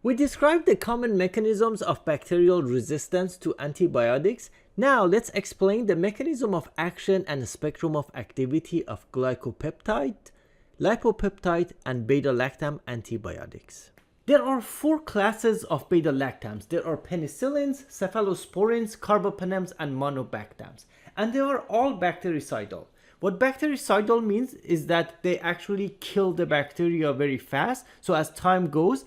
We described the common mechanisms of bacterial resistance to antibiotics. Now let's explain the mechanism of action and spectrum of activity of glycopeptide, lipopeptide, and beta-lactam antibiotics. There are four classes of beta-lactams. There are penicillins, cephalosporins, carbapenems, and monobactams. And they are all bactericidal. What bactericidal means is that they actually kill the bacteria very fast. So as time goes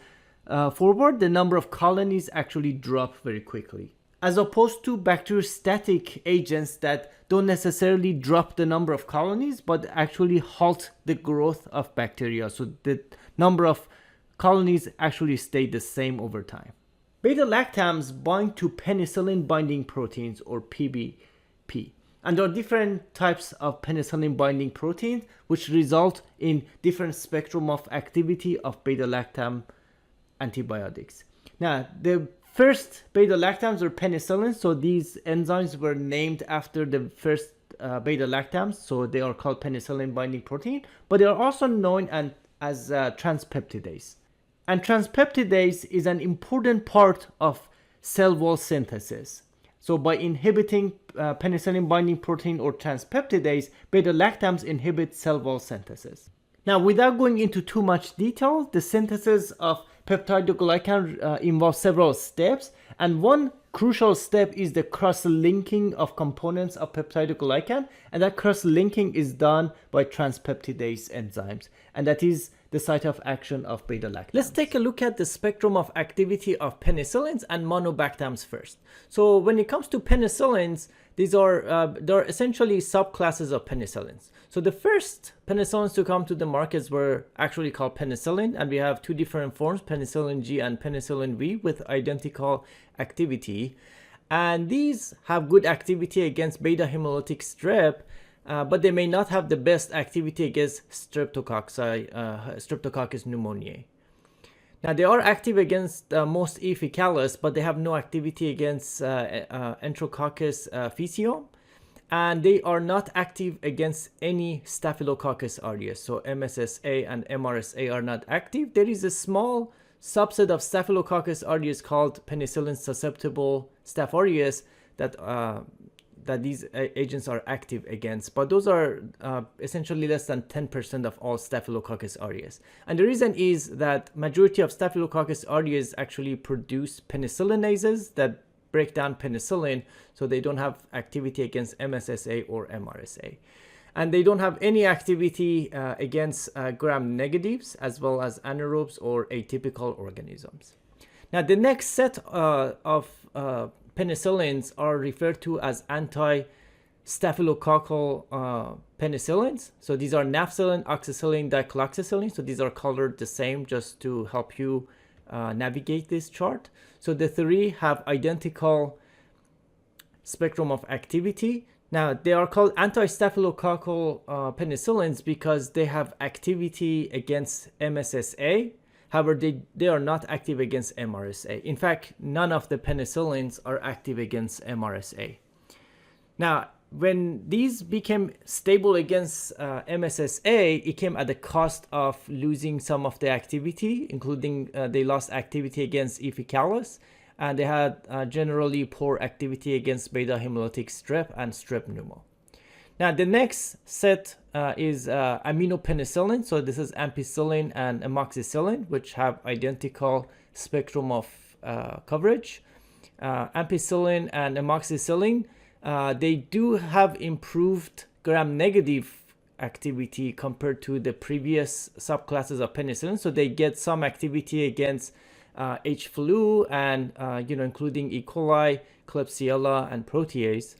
forward, the number of colonies actually drop very quickly. As opposed to bacteriostatic agents that don't necessarily drop the number of colonies, but actually halt the growth of bacteria. So the number of colonies actually stay the same over time. Beta-lactams bind to penicillin-binding proteins, or PBP. And there are different types of penicillin-binding proteins which result in different spectrum of activity of beta-lactam antibiotics. Now, the first beta-lactams are penicillins, so these enzymes were named after the first beta-lactams, so they are called penicillin-binding protein, but they are also known as transpeptidase. And transpeptidase is an important part of cell wall synthesis. So by inhibiting penicillin-binding protein or transpeptidase, beta-lactams inhibit cell wall synthesis. Now, without going into too much detail, the synthesis of peptidoglycan involves several steps, and one crucial step is the cross-linking of components of peptidoglycan, and that cross-linking is done by transpeptidase enzymes, and that is the site of action of beta-lactams. Let's take a look at the spectrum of activity of penicillins and monobactams first. So when it comes to penicillins, these are there are essentially subclasses of penicillins. So the first penicillins to come to the markets were actually called penicillin, and we have two different forms, penicillin G and penicillin V, with identical activity. And these have good activity against beta hemolytic strep, but they may not have the best activity against Streptococcus pneumoniae. Now, they are active against most E. faecalis, but they have no activity against Enterococcus faecium, and they are not active against any Staphylococcus aureus. So MSSA and MRSA are not active. There is a small subset of Staphylococcus aureus called penicillin susceptible Staph aureus that these agents are active against, but those are essentially less than 10% of all Staphylococcus aureus. And the reason is that majority of Staphylococcus aureus actually produce penicillinases that break down penicillin, so they don't have activity against MSSA or MRSA. And they don't have any activity against gram-negatives, as well as anaerobes or atypical organisms. Now, the next set of penicillins are referred to as anti-staphylococcal penicillins. So these are nafcillin, oxacillin, dicloxacillin. So these are colored the same just to help you navigate this chart. So the three have identical spectrum of activity. Now, they are called anti-staphylococcal penicillins because they have activity against MSSA. However, they are not active against MRSA. In fact, none of the penicillins are active against MRSA. Now, when these became stable against MSSA, it came at the cost of losing some of the activity, including they lost activity against E. faecalis, and they had generally poor activity against beta hemolytic strep and strep pneumo. Now, the next set is aminopenicillin. So this is ampicillin and amoxicillin, which have identical spectrum of coverage. Ampicillin and amoxicillin, they do have improved gram-negative activity compared to the previous subclasses of penicillin. So they get some activity against H. flu and including E. coli, Klebsiella, and protease.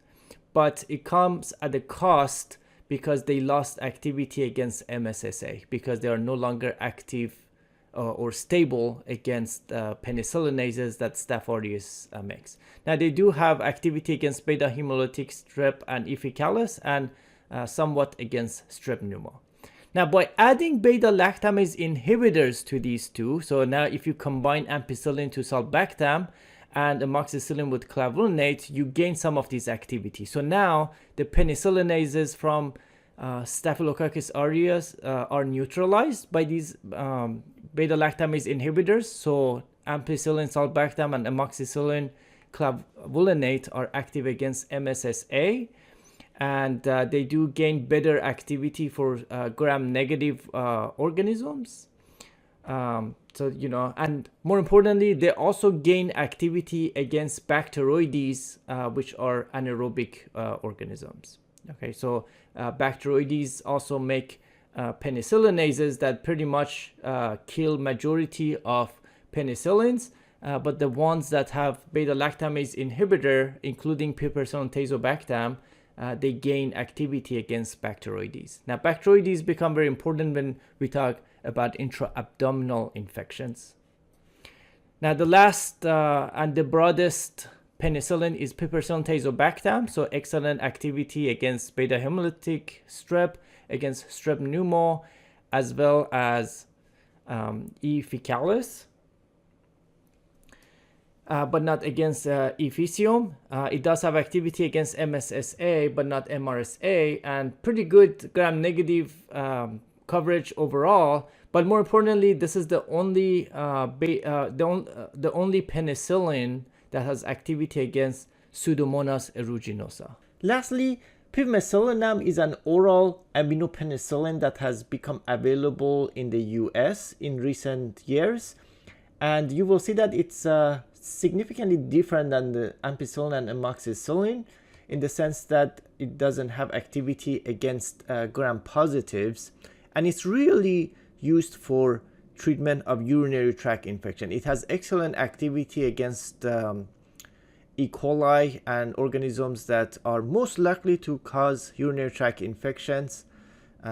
But it comes at a cost because they lost activity against MSSA because they are no longer active or stable against penicillinases that Staph aureus makes. Now, they do have activity against beta hemolytic strep and E. faecalis and somewhat against strep pneumo. Now, by adding beta-lactamase inhibitors to these two, so now if you combine ampicillin to sulbactam and amoxicillin with clavulanate, you gain some of these activity. So now the penicillinases from Staphylococcus aureus are neutralized by these beta-lactamase inhibitors. So ampicillin-sulbactam and amoxicillin clavulinate are active against MSSA, and they do gain better activity for gram-negative organisms. So, and more importantly, they also gain activity against bacteroides, which are anaerobic organisms. Okay, so bacteroides also make penicillinases that pretty much kill majority of penicillins, but the ones that have beta-lactamase inhibitor, including piperacillin-tazobactam, they gain activity against bacteroides. Now, bacteroides become very important when we talk about intra-abdominal infections. Now, the last and the broadest penicillin is piperacillin-tazobactam, so excellent activity against beta hemolytic strep, against strep pneumo, as well as E. faecalis, but not against E. faecium. It does have activity against MSSA, but not MRSA, and pretty good gram-negative coverage overall. But more importantly, this is the only the only penicillin that has activity against Pseudomonas aeruginosa. Lastly, pivmecillinam is an oral aminopenicillin that has become available in the US in recent years, and you will see that it's significantly different than the ampicillin and amoxicillin in the sense that it doesn't have activity against gram-positives, and it's really used for treatment of urinary tract infection. It has excellent activity against E. coli and organisms that are most likely to cause urinary tract infections,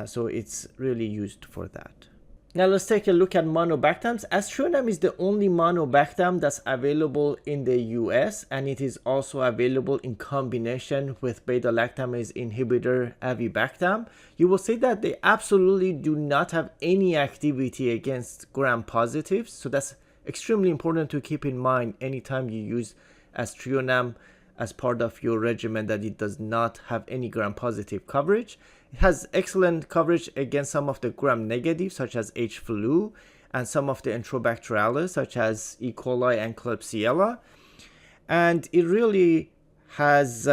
so it's really used for that. Now let's take a look at monobactams. Aztreonam is the only monobactam that's available in the US, and it is also available in combination with beta-lactamase inhibitor avibactam. You will see that they absolutely do not have any activity against gram-positives, so that's extremely important to keep in mind anytime you use aztreonam as part of your regimen, that it does not have any gram-positive coverage. It has excellent coverage against some of the gram-negative, such as H. flu, and some of the enterobacteriales, such as E. coli and Klebsiella. And it really has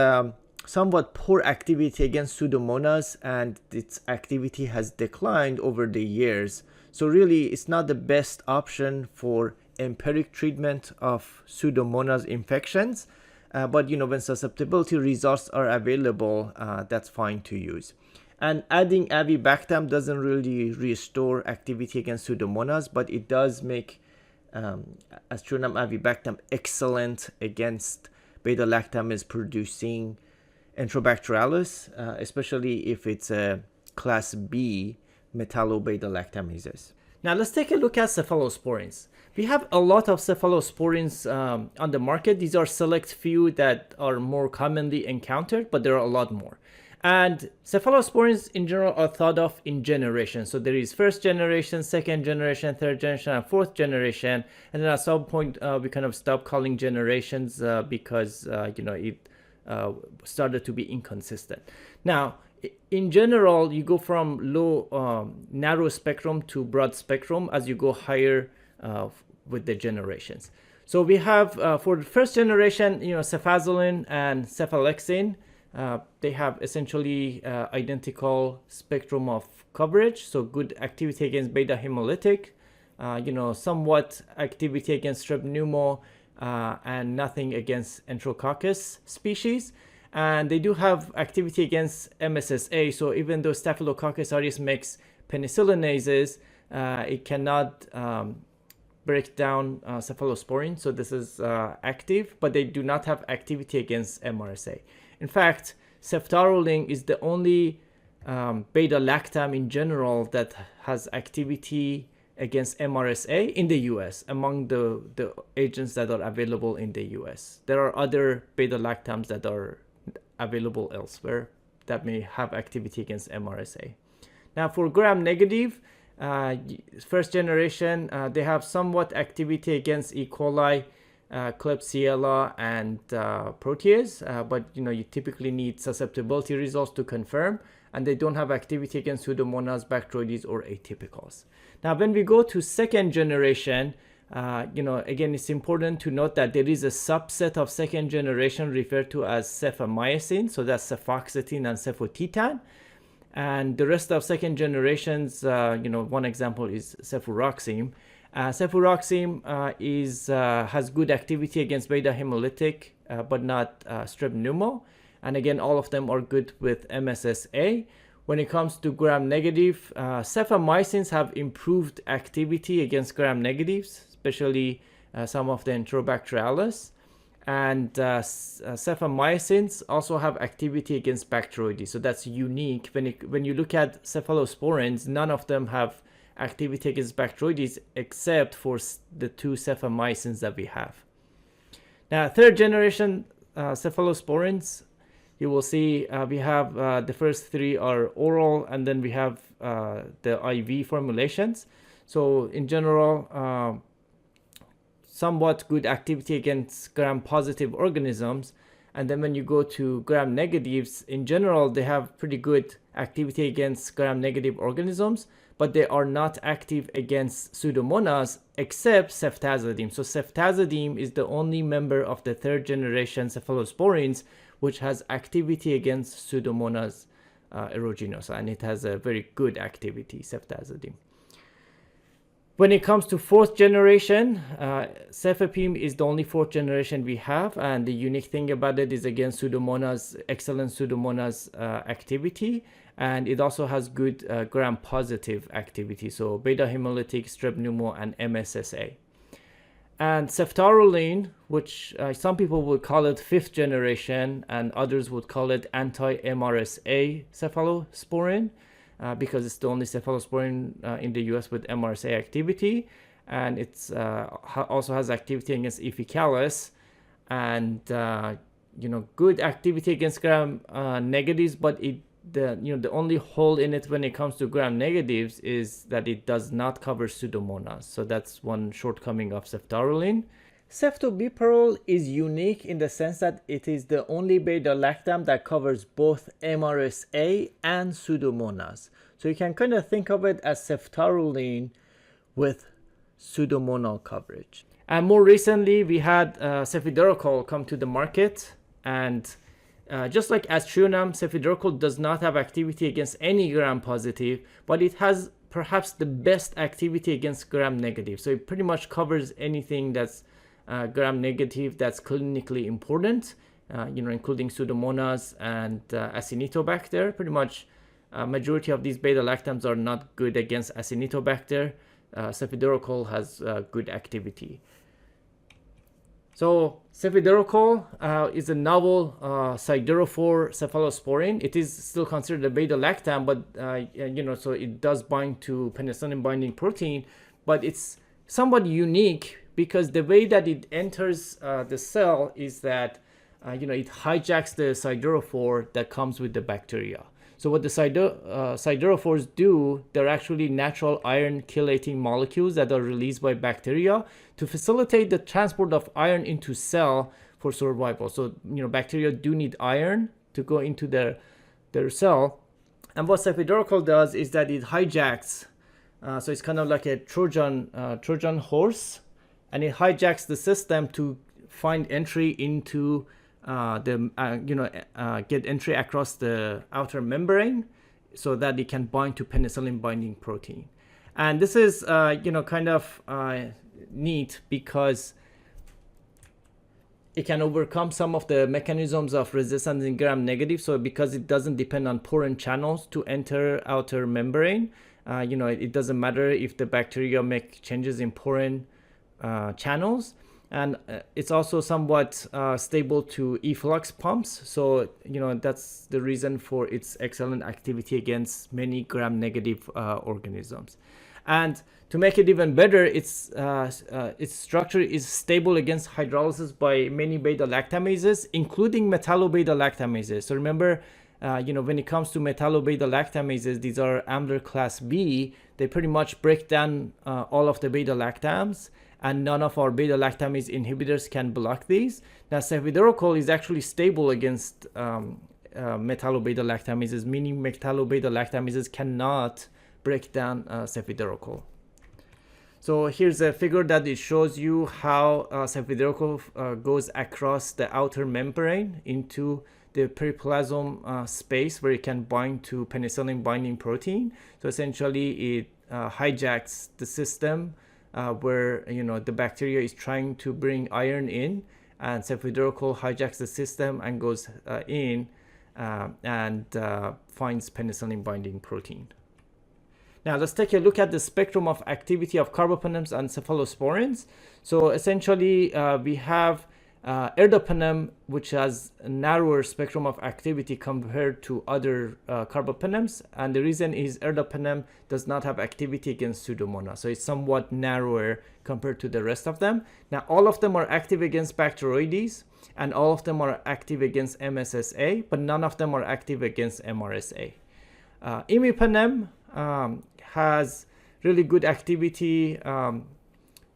somewhat poor activity against Pseudomonas, and its activity has declined over the years. So really, it's not the best option for empiric treatment of Pseudomonas infections. But when susceptibility results are available, that's fine to use. And adding avibactam doesn't really restore activity against Pseudomonas, but it does make aztreonam-avibactam excellent against beta-lactamase producing enterobacteriales, especially if it's a class B metallobeta-lactamases. Now let's take a look at cephalosporins. We have a lot of cephalosporins on the market. These are select few that are more commonly encountered, but there are a lot more. And cephalosporins in general are thought of in generations. So there is first generation, second generation, third generation, and fourth generation. And then at some point we kind of stopped calling generations because it started to be inconsistent. Now, in general, you go from narrow spectrum to broad spectrum as you go higher with the generations. So we have for the first generation, cefazolin and cephalexin. They have essentially identical spectrum of coverage, so good activity against beta hemolytic, somewhat activity against strep pneumo, and nothing against enterococcus species. And they do have activity against MSSA, so even though Staphylococcus aureus makes penicillinases, it cannot break down cephalosporin, so this is active, but they do not have activity against MRSA. In fact, ceftaroline is the only beta-lactam in general that has activity against MRSA in the US among the agents that are available in the US. There are other beta-lactams that are available elsewhere that may have activity against MRSA. Now for gram-negative, first generation, they have somewhat activity against E. coli, Klebsiella, and protease, but you typically need susceptibility results to confirm, and they don't have activity against Pseudomonas, Bacteroides, or atypicals. Now when we go to second generation, Again, it's important to note that there is a subset of second generation referred to as cephomycin, so that's cefoxitin and cefotetan. And the rest of second generations, one example is cefuroxime. Cefuroxime has good activity against beta hemolytic, but not strep pneumo. And again, all of them are good with MSSA. When it comes to gram-negative, cephomycins have improved activity against gram-negatives, especially some of the Enterobacterialis. And cephomycins also have activity against Bacteroides. So that's unique. When you look at Cephalosporins, none of them have activity against Bacteroides except for the two cephomycins that we have. Now, third generation Cephalosporins, you will see we have the first three are oral, and then we have the IV formulations. So in general, somewhat good activity against gram-positive organisms. And then when you go to gram-negatives, in general, they have pretty good activity against gram-negative organisms, but they are not active against Pseudomonas except ceftazidime. So ceftazidime is the only member of the third generation Cephalosporins which has activity against Pseudomonas aeruginosa, and it has a very good activity, ceftazidime. When it comes to fourth generation, cefepime is the only fourth generation we have, and the unique thing about it is again excellent Pseudomonas activity, and it also has good gram-positive activity, so beta hemolytic, strep pneumo, and MSSA. And ceftaroline, which some people would call it fifth generation, and others would call it anti-MRSA cephalosporin, because it's the only cephalosporin in the US with MRSA activity, and it's also has activity against Eficalis, and good activity against gram-negatives, but the only hole in it when it comes to gram-negatives is that it does not cover Pseudomonas. So that's one shortcoming of ceftaroline. Ceftobiprole is unique in the sense that it is the only beta-lactam that covers both MRSA and Pseudomonas. So you can kind of think of it as ceftaroline with Pseudomonal coverage. And more recently, we had cefiderocol come to the market, and just like aztreonam, cefiderocol does not have activity against any gram-positive, but it has perhaps the best activity against gram-negative. So it pretty much covers anything that's gram-negative that's clinically important, including Pseudomonas and Acinetobacter. Pretty much majority of these beta-lactams are not good against Acinetobacter. Cefiderocol has good activity. So cefiderocol is a novel siderophore cephalosporin. It is still considered a beta-lactam, but so it does bind to penicillin-binding protein, but it's somewhat unique because the way that it enters the cell is that it hijacks the siderophore that comes with the bacteria. So what the siderophores do, they're actually natural iron chelating molecules that are released by bacteria to facilitate the transport of iron into cell for survival. So bacteria do need iron to go into their cell, and what cefiderocol does is that it hijacks. So it's kind of like a Trojan horse, and it hijacks the system to find entry into get entry across the outer membrane so that it can bind to penicillin binding protein. And this is kind of neat because it can overcome some of the mechanisms of resistance in gram-negative. So because it doesn't depend on porin channels to enter outer membrane, it doesn't matter if the bacteria make changes in porin channels. And it's also somewhat stable to efflux pumps. So, that's the reason for its excellent activity against many gram-negative organisms. And to make it even better, its structure is stable against hydrolysis by many beta-lactamases, including metallo-beta-lactamases. So remember, when it comes to metallo-beta-lactamases, these are Ambler class B. They pretty much break down all of the beta-lactams, and none of our beta-lactamase inhibitors can block these. Now, cefiderocol is actually stable against metallo-beta-lactamases, meaning metallo-beta-lactamases cannot break down cefiderocol. So here's a figure that it shows you how cephalosporin goes across the outer membrane into the periplasm space where it can bind to penicillin-binding protein. So essentially, it hijacks the system where the bacteria is trying to bring iron in, and cephalosporin hijacks the system and goes in and finds penicillin-binding protein. Now let's take a look at the spectrum of activity of carbapenems and cephalosporins. So essentially we have ertapenem, which has a narrower spectrum of activity compared to other carbapenems, and the reason is ertapenem does not have activity against Pseudomonas, so it's somewhat narrower compared to the rest of them. Now all of them are active against Bacteroides, and all of them are active against MSSA, but none of them are active against MRSA. Imipenem has really good activity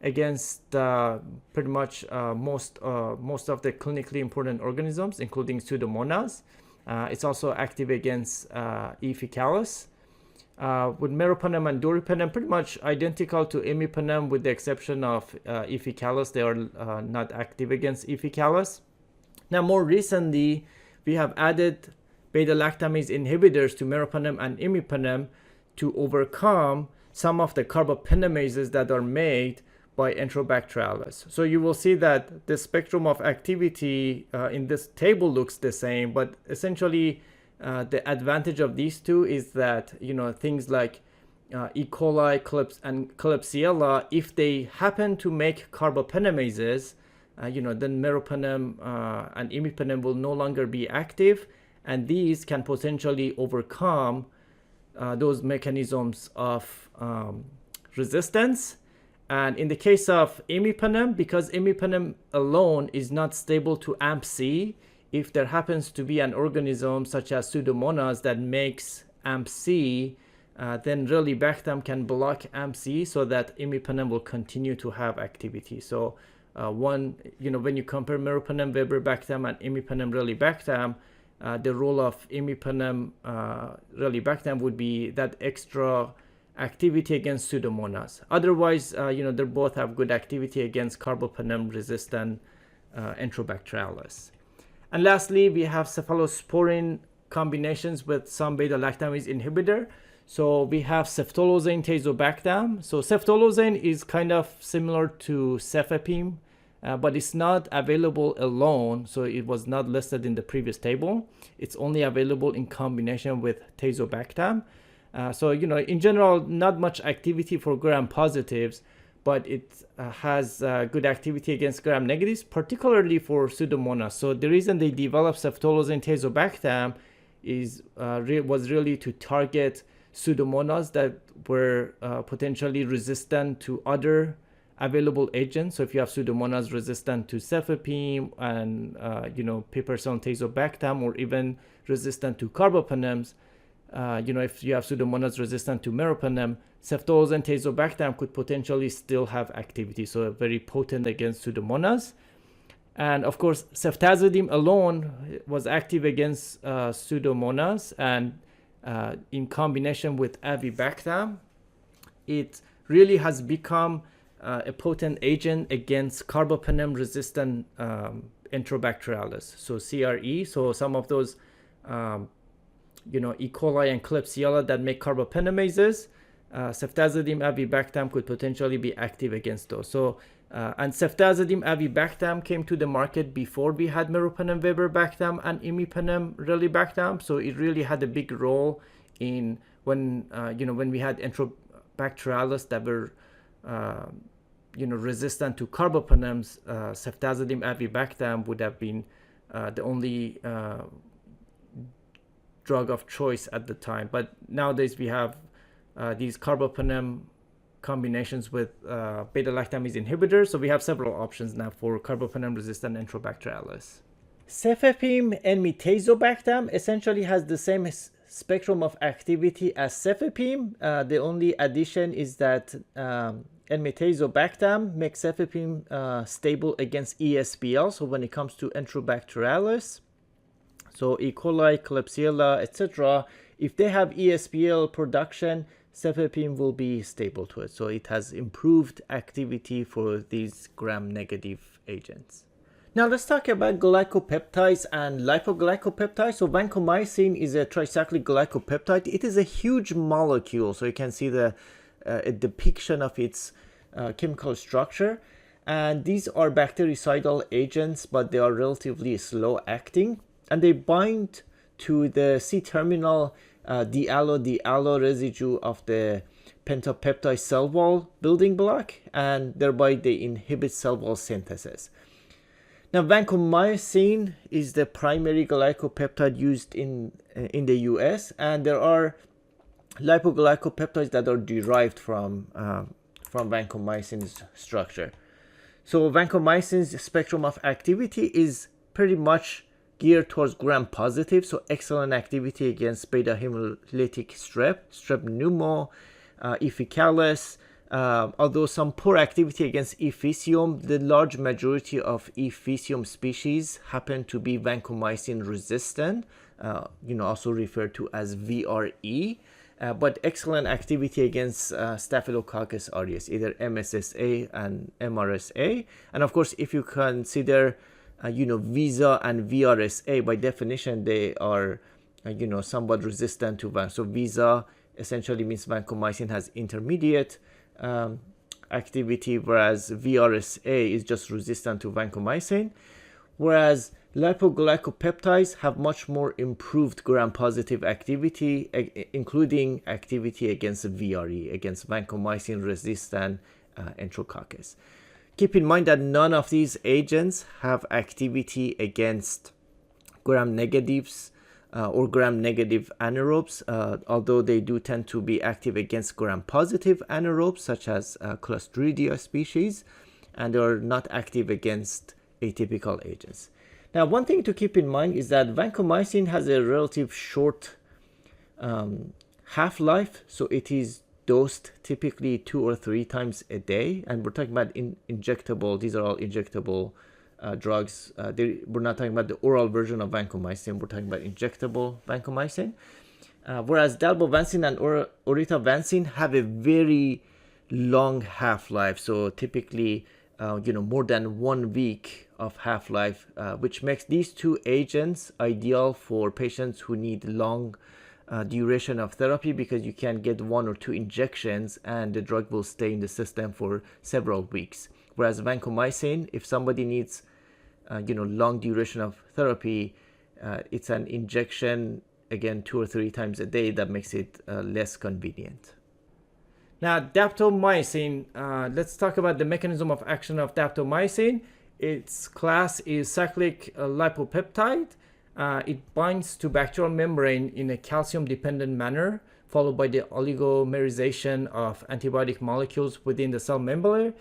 against pretty much most of the clinically important organisms, including Pseudomonas. It's also active against E. faecalis. With meropenem and doripenem, pretty much identical to imipenem, with the exception of E. faecalis. They are not active against E. faecalis. Now, more recently, we have added beta-lactamase inhibitors to meropenem and imipenem to overcome some of the carbapenemases that are made by Enterobacterales. So you will see that the spectrum of activity in this table looks the same, but essentially the advantage of these two is that things like E. coli and Klebsiella, if they happen to make carbapenemases, then meropenem and imipenem will no longer be active, and these can potentially overcome those mechanisms of resistance. And in the case of imipenem, because imipenem alone is not stable to AMP-C, if there happens to be an organism such as Pseudomonas that makes AMP-C, then lipopeptide can block AMP-C so that imipenem will continue to have activity. So when you compare meropenem vibactam and imipenem lipopeptide, the role of imipenem lipopeptide would be that extra activity against Pseudomonas. Otherwise, they both have good activity against carbapenem resistant Enterobacterales. And lastly, we have cephalosporin combinations with some beta-lactamase inhibitor. So we have ceftolozane tazobactam. So ceftolozane is kind of similar to cefepime, but it's not available alone, so it was not listed in the previous table. It's only available in combination with tazobactam. So in general, not much activity for gram-positives, but it has good activity against gram-negatives, particularly for Pseudomonas. So the reason they developed ceftolozane tazobactam was really to target Pseudomonas that were potentially resistant to other available agents. So if you have Pseudomonas resistant to cefepime and piperacillin tazobactam, or even resistant to carbapenems, if you have Pseudomonas resistant to meropenem, ceftolozane tazobactam could potentially still have activity, so very potent against Pseudomonas. And of course, ceftazidime alone was active against Pseudomonas, and in combination with avibactam, it really has become a potent agent against carbapenem resistant Enterobacterales, so CRE. So some of those E. coli and Klebsiella that make carbapenemases, ceftazidime-avibactam could potentially be active against those. So and ceftazidime-avibactam came to the market before we had meropenem vibactam and imipenem lipopeptide. So it really had a big role in when we had Enterobacterales that were resistant to carbapenems. Ceftazidime-avibactam would have been the only drug of choice at the time. But nowadays we have these carbapenem combinations with beta-lactamase inhibitors. So we have several options now for carbapenem resistant Enterobacterales. Cefepime enmetazobactam essentially has the same spectrum of activity as cefepime. The only addition is that enmetazobactam makes cefepime stable against ESBL. So when it comes to Enterobacterales, so E. coli, Klebsiella, etc., if they have ESBL production, cefepime will be stable to it. So it has improved activity for these gram-negative agents. Now let's talk about glycopeptides and lipoglycopeptides. So vancomycin is a tricyclic glycopeptide. It is a huge molecule, so you can see the a depiction of its chemical structure. And these are bactericidal agents, but they are relatively slow acting, and they bind to the C-terminal diallo residue of the pentapeptide cell wall building block, and thereby they inhibit cell wall synthesis. Now, vancomycin is the primary glycopeptide used in the US, and there are lipoglycopeptides that are derived from vancomycin's structure. So vancomycin's spectrum of activity is pretty much geared towards gram-positive, so excellent activity against beta-hemolytic strep pneumo, Ephicalis, although some poor activity against Ephesium. The large majority of Ephesium species happen to be vancomycin resistant, also referred to as VRE, but excellent activity against Staphylococcus aureus, either MSSA and MRSA. And of course, if you consider Visa and VRSA, by definition, they are, somewhat resistant to So Visa essentially means vancomycin has intermediate activity, whereas VRSA is just resistant to vancomycin. Whereas lipoglycopeptides have much more improved gram-positive activity, including activity against VRE, against vancomycin-resistant Enterococcus. Keep in mind that none of these agents have activity against gram-negatives or gram-negative anaerobes, although they do tend to be active against gram-positive anaerobes, such as Clostridia species, and they are not active against atypical agents. Now, one thing to keep in mind is that vancomycin has a relative short half-life, so it is dosed typically 2 or 3 times a day, and we're talking about injectable. These are all injectable drugs. We're not talking about the oral version of vancomycin. We're talking about injectable vancomycin. Whereas dalbavancin and oritavancin have a very long half-life, so typically more than 1 week of half-life, which makes these two agents ideal for patients who need long duration of therapy, because you can get 1 or 2 injections and the drug will stay in the system for several weeks. Whereas vancomycin, if somebody needs long duration of therapy, it's an injection, again, 2 or 3 times a day, that makes it less convenient. Now, daptomycin, let's talk about the mechanism of action of daptomycin. Its class is cyclic lipopeptide. It binds to bacterial membrane in a calcium-dependent manner, followed by the oligomerization of antibiotic molecules within the cell membrane,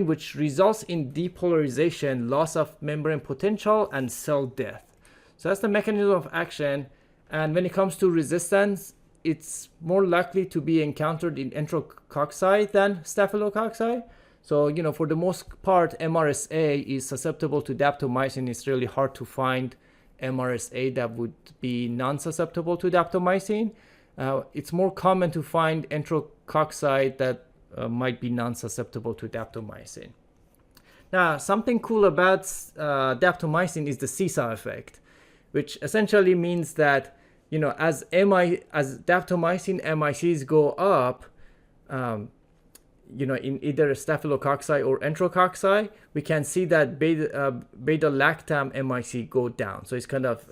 which results in depolarization, loss of membrane potential, and cell death. So that's the mechanism of action. And when it comes to resistance, it's more likely to be encountered in enterococci than staphylococci. So, for the most part, MRSA is susceptible to daptomycin. It's really hard to find MRSA that would be non-susceptible to daptomycin. It's more common to find enterococci that might be non-susceptible to daptomycin. Now, something cool about daptomycin is the seesaw effect, which essentially means that as daptomycin MICs go up, in either staphylococci or enterococci, we can see that beta-lactam MIC go down. So it's kind of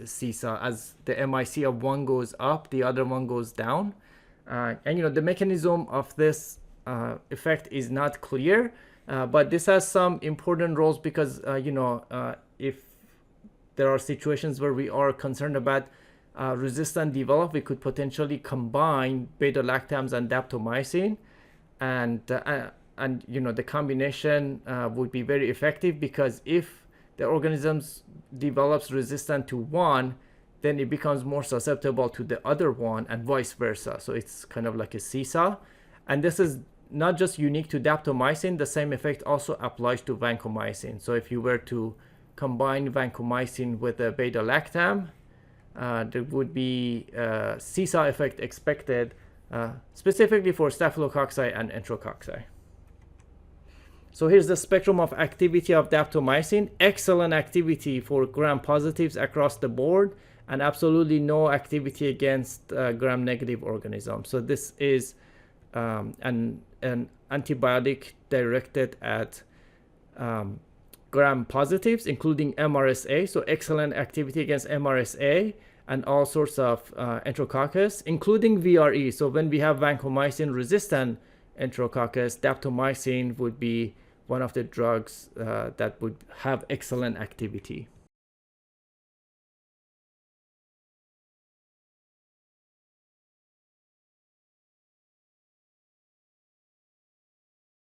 seesaw. As the MIC of one goes up, the other one goes down. And the mechanism of this effect is not clear, but this has some important roles because if there are situations where we are concerned about resistant development, we could potentially combine beta-lactams and daptomycin, and the combination would be very effective, because if the organisms develops resistant to one, then it becomes more susceptible to the other one, and vice versa. So it's kind of like a seesaw. And this is not just unique to daptomycin, the same effect also applies to vancomycin. So if you were to combine vancomycin with a beta-lactam, there would be a seesaw effect expected specifically for staphylococci and enterococci. So here's the spectrum of activity of daptomycin. Excellent activity for gram-positives across the board, and absolutely no activity against gram-negative organisms. So this is an antibiotic directed at gram-positives, including MRSA. So excellent activity against MRSA and all sorts of enterococcus, including VRE. So when we have vancomycin-resistant enterococcus, daptomycin would be one of the drugs that would have excellent activity.